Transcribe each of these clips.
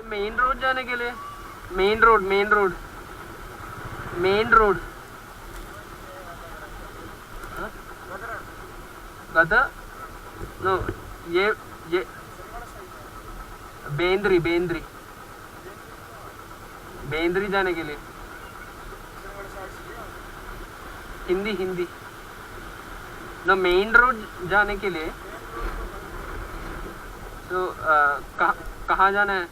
Main road जाने के लिए मेन रोड गदा नो ये बेंद्री जाने के लिए हिंदी नो मेन रोड जाने के लिए तो कहाँ जाना है?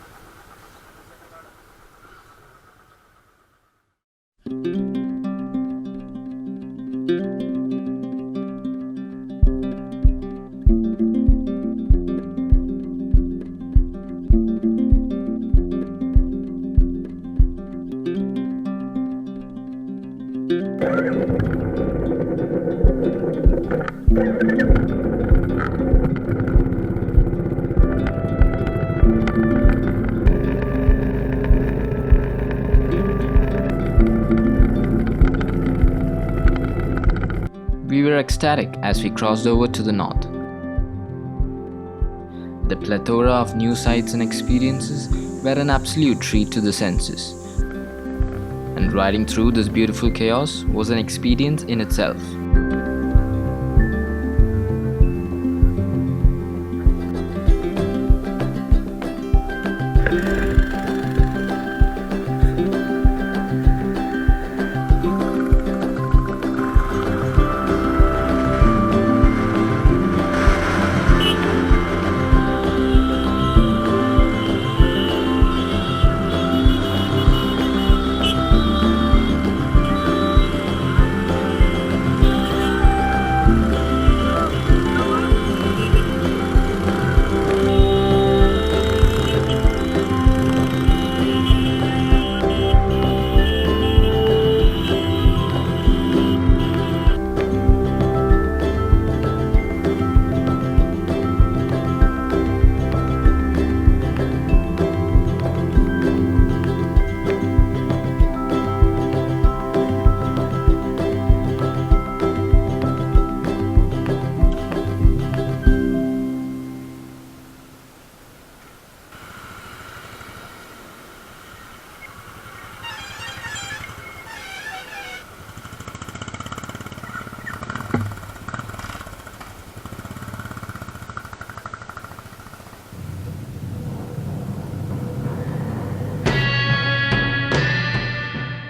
We were ecstatic as we crossed over to the north. The plethora of new sights and experiences were an absolute treat to the senses. And riding through this beautiful chaos was an experience in itself.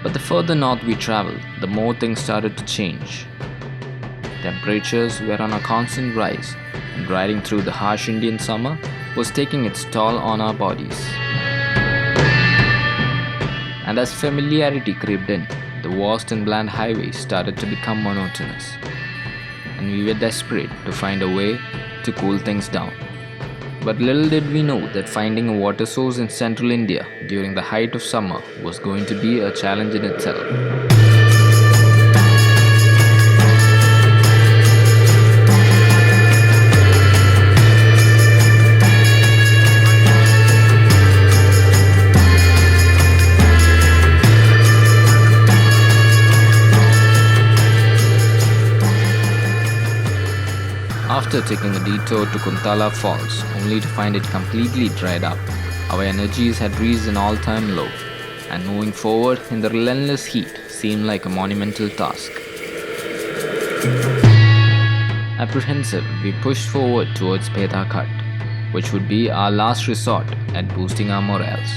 But the further north we traveled, the more things started to change. Temperatures were on a constant rise, and riding through the harsh Indian summer was taking its toll on our bodies. And as familiarity crept in, the vast and bland highways started to become monotonous, and we were desperate to find a way to cool things down. But little did we know that finding a water source in central India during the height of summer was going to be a challenge in itself. After taking a detour to Kuntala Falls, only to find it completely dried up, our energies had reached an all-time low, and moving forward in the relentless heat seemed like a monumental task. Apprehensive, we pushed forward towards Peta Khat, which would be our last resort at boosting our morals.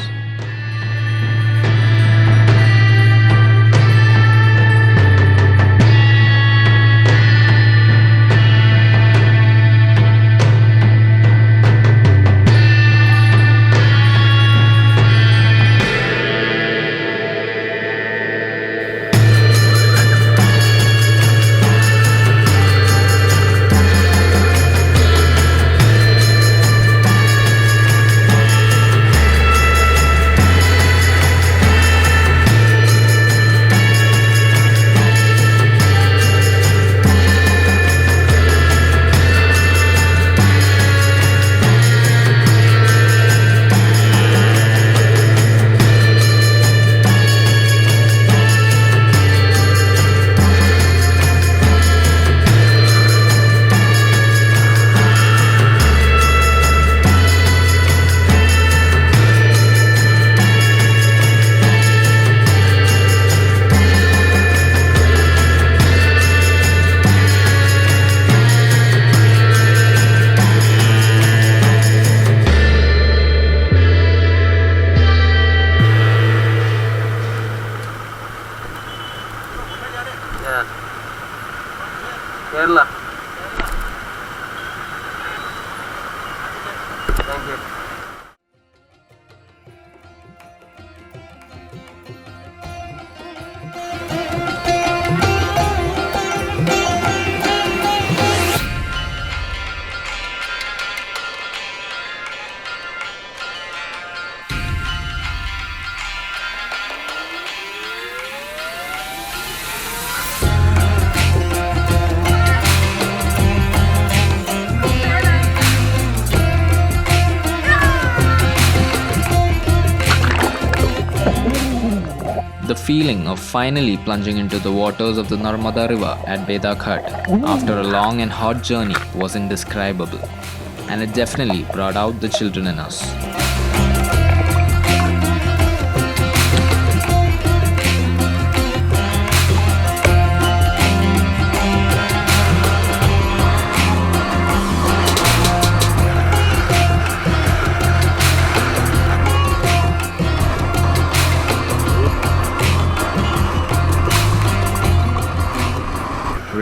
Thank you. The feeling of finally plunging into the waters of the Narmada River at Beda Ghat after a long and hot journey was indescribable, and it definitely brought out the children in us.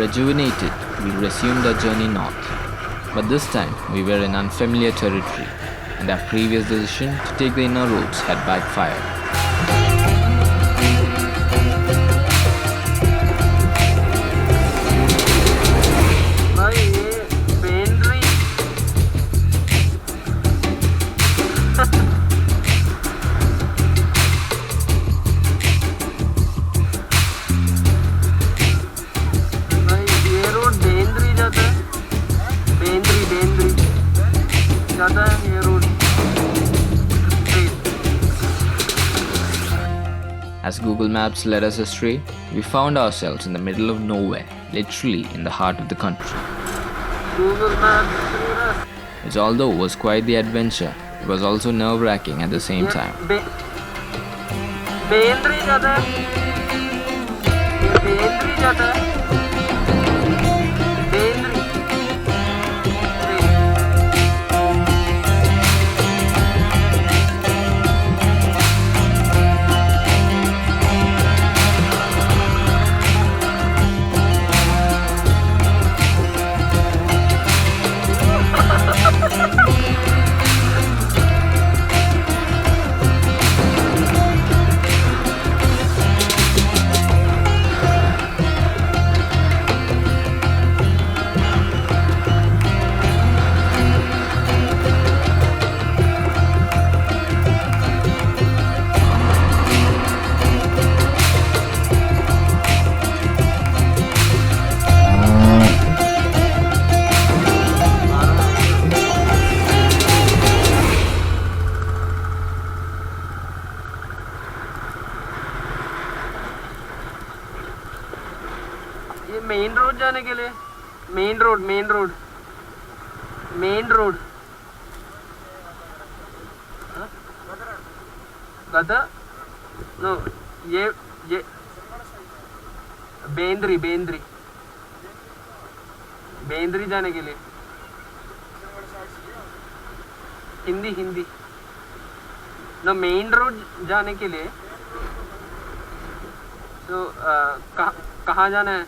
Rejuvenated, we resumed our journey north. But this time, we were in unfamiliar territory, and our previous decision to take the inner roads had backfired. भाई ये बेंद्री भाई ये road Bendri जाता है, बेंद्री जाता है ये road straight. As Google Maps led us astray, we found ourselves in the middle of nowhere, literally in the heart of the country. Google Maps Which, although was quite the adventure, it was also nerve-wracking at the same time. Bendri जाता है, ये बेंद्री जाता है, बेंद्री. ये main road जाने के लिए main road गदा नो ये बेंद्री जाने के लिए हिंदी नो मेन रोड जाने के लिए तो कहाँ जाना है?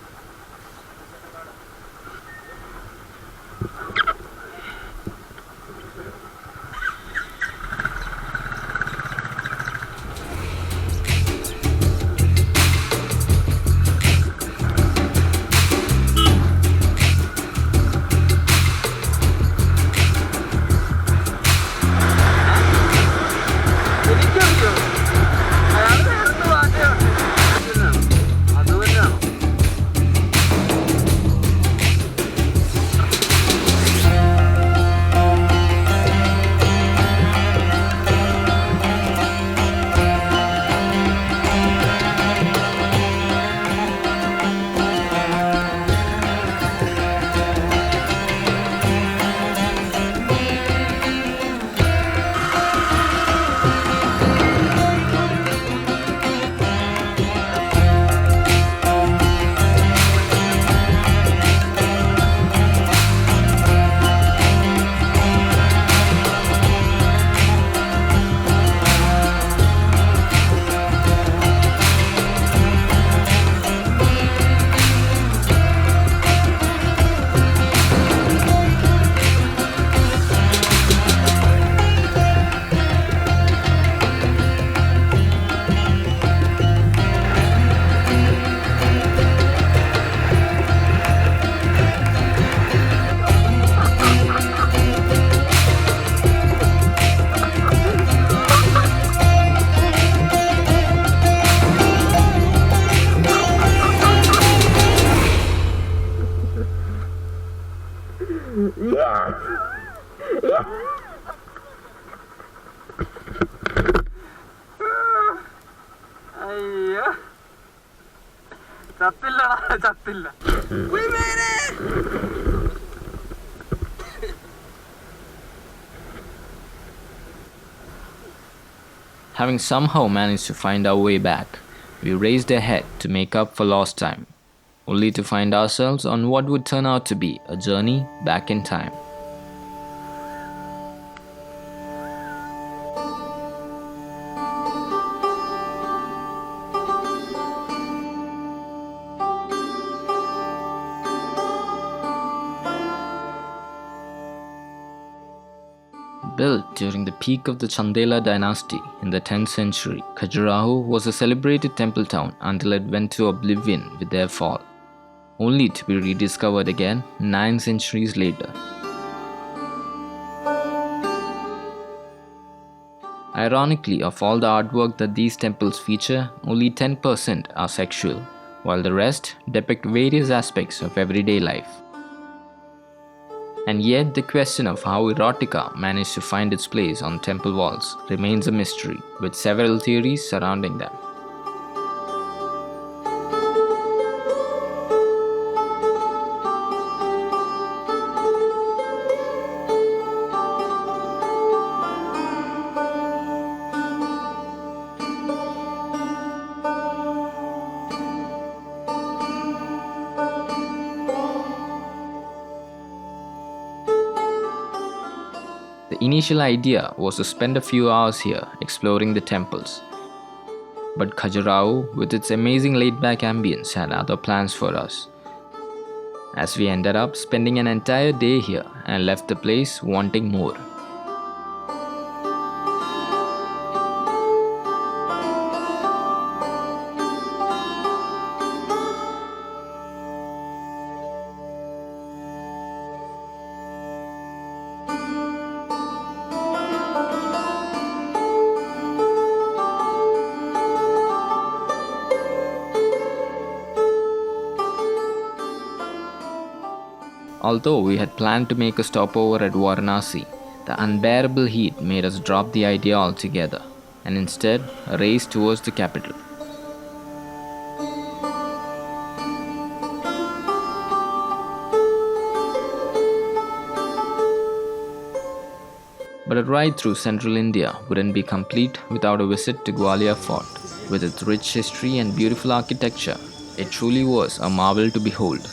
അയ്യോ ചത്തില്ലടാ ചത്തില്ല. Having somehow managed to find our way back, we raced ahead to make up for lost time, only to find ourselves on what would turn out to be a journey back in time. Built during the peak of the Chandela dynasty in the 10th century, Khajuraho was a celebrated temple town until it went to oblivion with their fall, only to be rediscovered again 9 centuries later. Ironically, of all the artwork that these temples feature, only 10% are sexual, while the rest depict various aspects of everyday life. And yet, the question of how erotica managed to find its place on temple walls remains a mystery, with several theories surrounding them. The initial idea was to spend a few hours here exploring the temples. But Khajuraho, with its amazing laid-back ambience, had other plans for us, as we ended up spending an entire day here and left the place wanting more. Although we had planned to make a stopover at Varanasi, the unbearable heat made us drop the idea altogether and instead race towards the capital. But a ride through central India wouldn't be complete without a visit to Gwalior Fort. With its rich history and beautiful architecture, it truly was a marvel to behold.